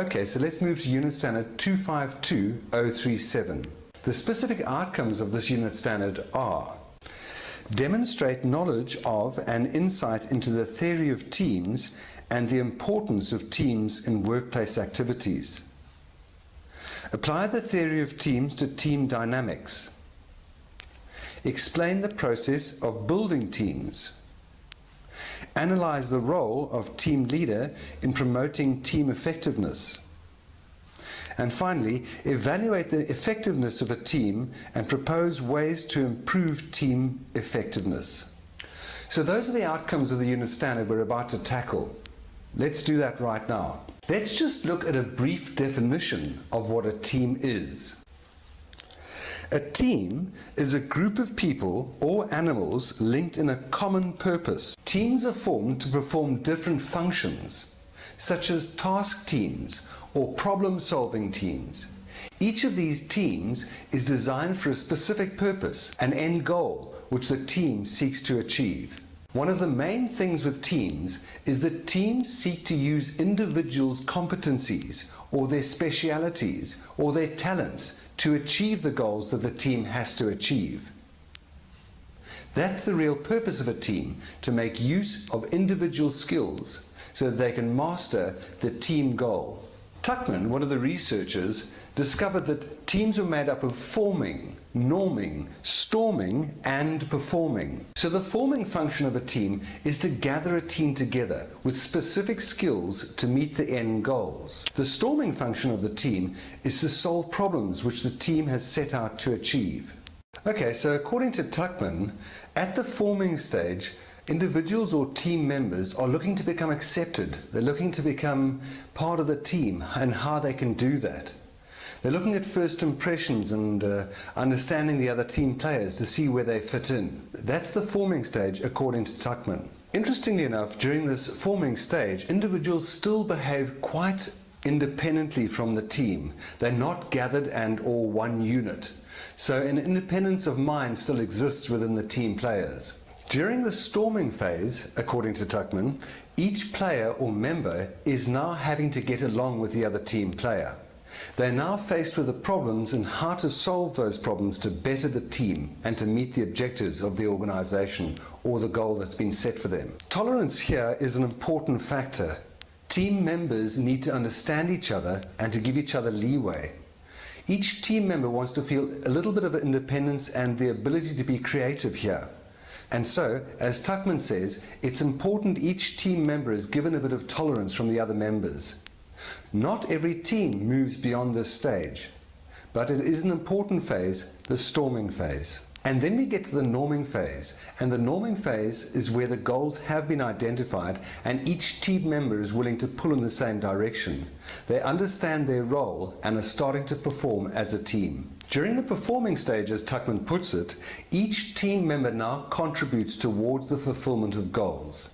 Okay, so let's move to Unit Standard 252037. The specific outcomes of this unit standard are: demonstrate knowledge of and insight into the theory of teams and the importance of teams in workplace activities. Apply the theory of teams to team dynamics. Explain the process of building teams. Analyze the role of team leader in promoting team effectiveness. And finally, evaluate the effectiveness of a team and propose ways to improve team effectiveness. So those are the outcomes of the unit standard we're about to tackle. Let's do that right now. Let's just look at a brief definition of what a team is. A team is a group of people or animals linked in a common purpose. Teams are formed to perform different functions, such as task teams or problem-solving teams. Each of these teams is designed for a specific purpose, an end goal, which the team seeks to achieve. One of the main things with teams is that teams seek to use individuals' competencies or their specialities or their talents to achieve the goals that the team has to achieve. That's the real purpose of a team, to make use of individual skills so that they can master the team goal. Tuckman, one of the researchers, discovered that teams were made up of forming, norming, storming, and performing. So the forming function of a team is to gather a team together with specific skills to meet the end goals. The storming function of the team is to solve problems which the team has set out to achieve. Okay, so according to Tuckman, at the forming stage, individuals or team members are looking to become accepted. They're looking to become part of the team and how they can do that. They're looking at first impressions and understanding the other team players to see where they fit in. That's the forming stage according to Tuckman. Interestingly enough, during this forming stage, individuals still behave quite independently from the team. They're not gathered and or one unit. So an independence of mind still exists within the team players. During the storming phase, according to Tuckman, each player or member is now having to get along with the other team player. They're now faced with the problems and how to solve those problems to better the team and to meet the objectives of the organization or the goal that's been set for them. Tolerance here is an important factor. Team members need to understand each other and to give each other leeway. Each team member wants to feel a little bit of independence and the ability to be creative here. And so, as Tuckman says, it's important each team member is given a bit of tolerance from the other members. Not every team moves beyond this stage, but it is an important phase, the storming phase. And then we get to the norming phase, and the norming phase is where the goals have been identified and each team member is willing to pull in the same direction. They understand their role and are starting to perform as a team. During the performing stage, as Tuckman puts it, each team member now contributes towards the fulfillment of goals.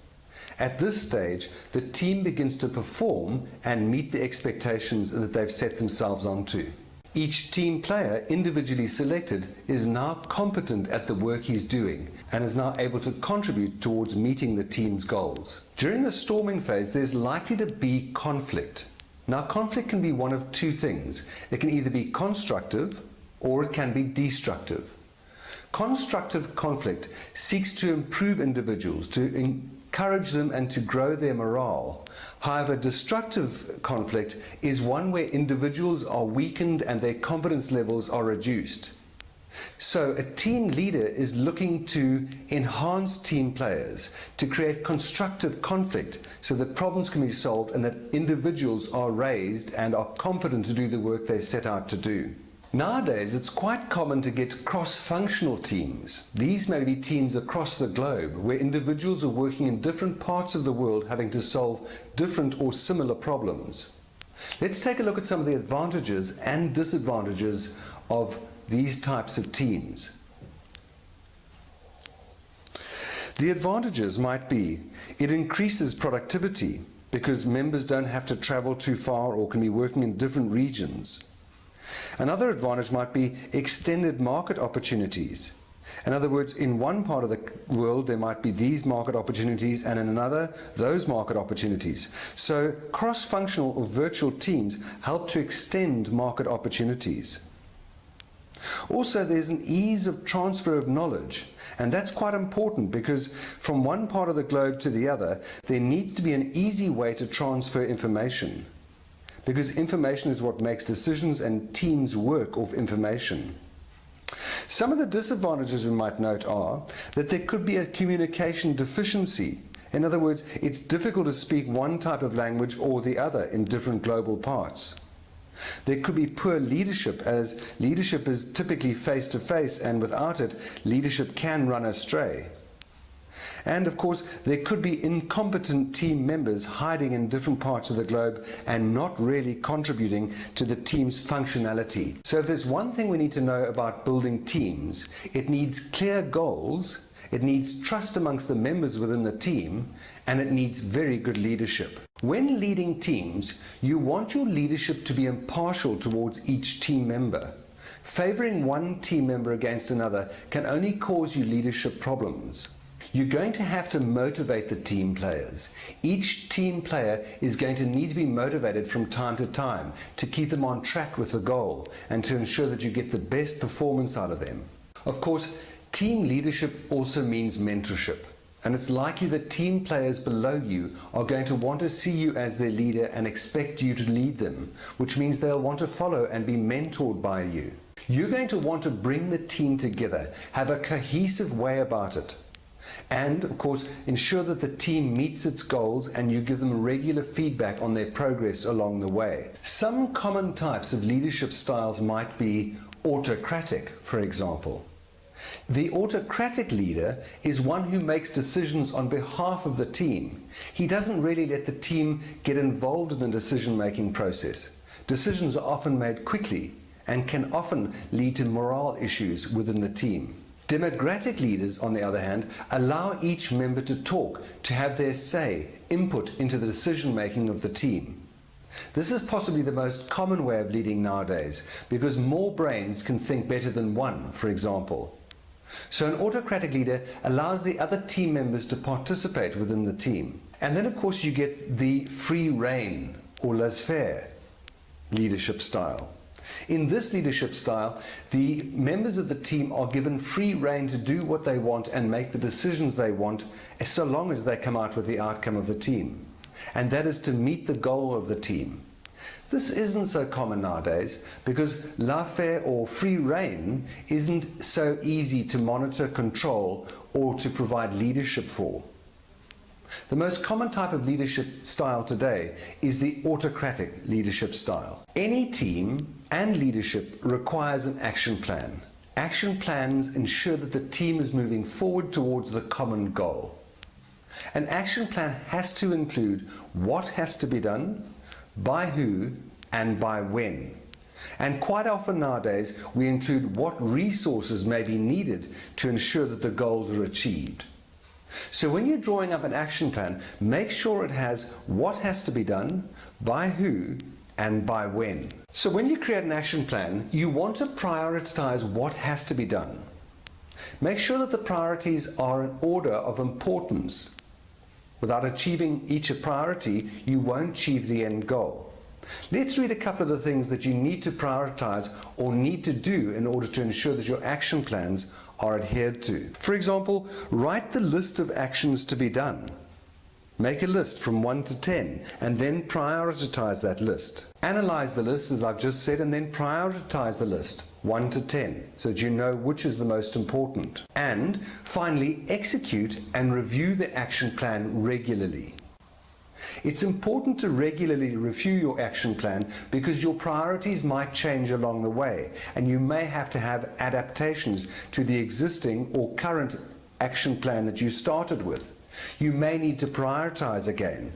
At this stage, the team begins to perform and meet the expectations that they've set themselves onto. Each team player, individually selected, is now competent at the work he's doing and is now able to contribute towards meeting the team's goals. During the storming phase, there's likely to be conflict. Now, conflict can be one of two things. It can either be constructive or it can be destructive. Constructive conflict seeks to improve individuals, to encourage them and to grow their morale. However, destructive conflict is one where individuals are weakened and their confidence levels are reduced. So a team leader is looking to enhance team players, to create constructive conflict so that problems can be solved and that individuals are raised and are confident to do the work they set out to do. Nowadays, it's quite common to get cross-functional teams. These may be teams across the globe where individuals are working in different parts of the world having to solve different or similar problems. Let's take a look at some of the advantages and disadvantages of these types of teams. The advantages might be it increases productivity because members don't have to travel too far or can be working in different regions. Another advantage might be extended market opportunities. In other words, in one part of the world there might be these market opportunities, and in another those market opportunities. So cross-functional or virtual teams help to extend market opportunities. Also, there's an ease of transfer of knowledge, and that's quite important because from one part of the globe to the other there needs to be an easy way to transfer information, because information is what makes decisions and teams work off information. Some of the disadvantages we might note are that there could be a communication deficiency. In other words, it's difficult to speak one type of language or the other in different global parts. There could be poor leadership, as leadership is typically face-to-face, and without it, leadership can run astray. And of course, there could be incompetent team members hiding in different parts of the globe and not really contributing to the team's functionality. So if there's one thing we need to know about building teams, it needs clear goals, it needs trust amongst the members within the team, and it needs very good leadership. When leading teams, you want your leadership to be impartial towards each team member. Favoring one team member against another can only cause you leadership problems. You're going to have to motivate the team players. Each team player is going to need to be motivated from time to time to keep them on track with the goal and to ensure that you get the best performance out of them. Of course, team leadership also means mentorship, and it's likely that team players below you are going to want to see you as their leader and expect you to lead them, which means they'll want to follow and be mentored by you. You're going to want to bring the team together, have a cohesive way about it, and of course ensure that the team meets its goals and you give them regular feedback on their progress along the way. Some common types of leadership styles might be autocratic, for example. The autocratic leader is one who makes decisions on behalf of the team. He doesn't really let the team get involved in the decision-making process. Decisions are often made quickly and can often lead to morale issues within the team. Democratic leaders, on the other hand, allow each member to talk, to have their say, input into the decision-making of the team. This is possibly the most common way of leading nowadays, because more brains can think better than one, for example. So an autocratic leader allows the other team members to participate within the team. And then of course you get the free rein or laissez-faire leadership style. In this leadership style, the members of the team are given free rein to do what they want and make the decisions they want, so long as they come out with the outcome of the team. And that is to meet the goal of the team. This isn't so common nowadays because laissez-faire or free rein isn't so easy to monitor, control, or to provide leadership for. The most common type of leadership style today is the autocratic leadership style. Any team and leadership requires an action plan. Action plans ensure that the team is moving forward towards the common goal. An action plan has to include what has to be done, by who, and by when. And quite often nowadays we include what resources may be needed to ensure that the goals are achieved. So when you're drawing up an action plan, make sure it has what has to be done, by who, and by when. So when you create an action plan, you want to prioritize what has to be done. Make sure that the priorities are in order of importance. Without achieving each priority, you won't achieve the end goal. Let's read a couple of the things that you need to prioritize or need to do in order to ensure that your action plans are adhered to. For example, write the list of actions to be done. Make a list from 1 to 10 and then prioritize that list. Analyze the list, as I've just said, and then prioritize the list 1 to 10 so that you know which is the most important. And finally, execute and review the action plan regularly. It's important to regularly review your action plan because your priorities might change along the way and you may have to have adaptations to the existing or current action plan that you started with. You may need to prioritize again.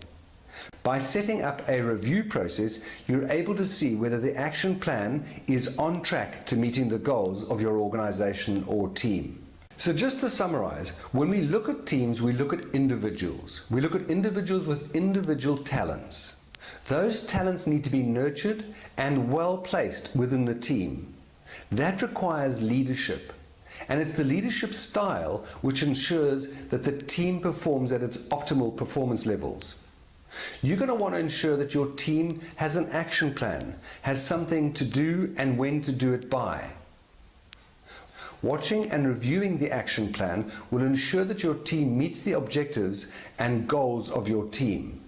By setting up a review process, you're able to see whether the action plan is on track to meeting the goals of your organization or team. So just to summarize, when we look at teams, we look at individuals. We look at individuals with individual talents. Those talents need to be nurtured and well placed within the team. That requires leadership. And it's the leadership style which ensures that the team performs at its optimal performance levels. You're going to want to ensure that your team has an action plan, has something to do and when to do it by. Watching and reviewing the action plan will ensure that your team meets the objectives and goals of your team.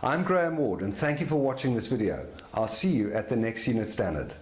I'm Graham Ward, and thank you for watching this video. I'll see you at the next Unit Standard.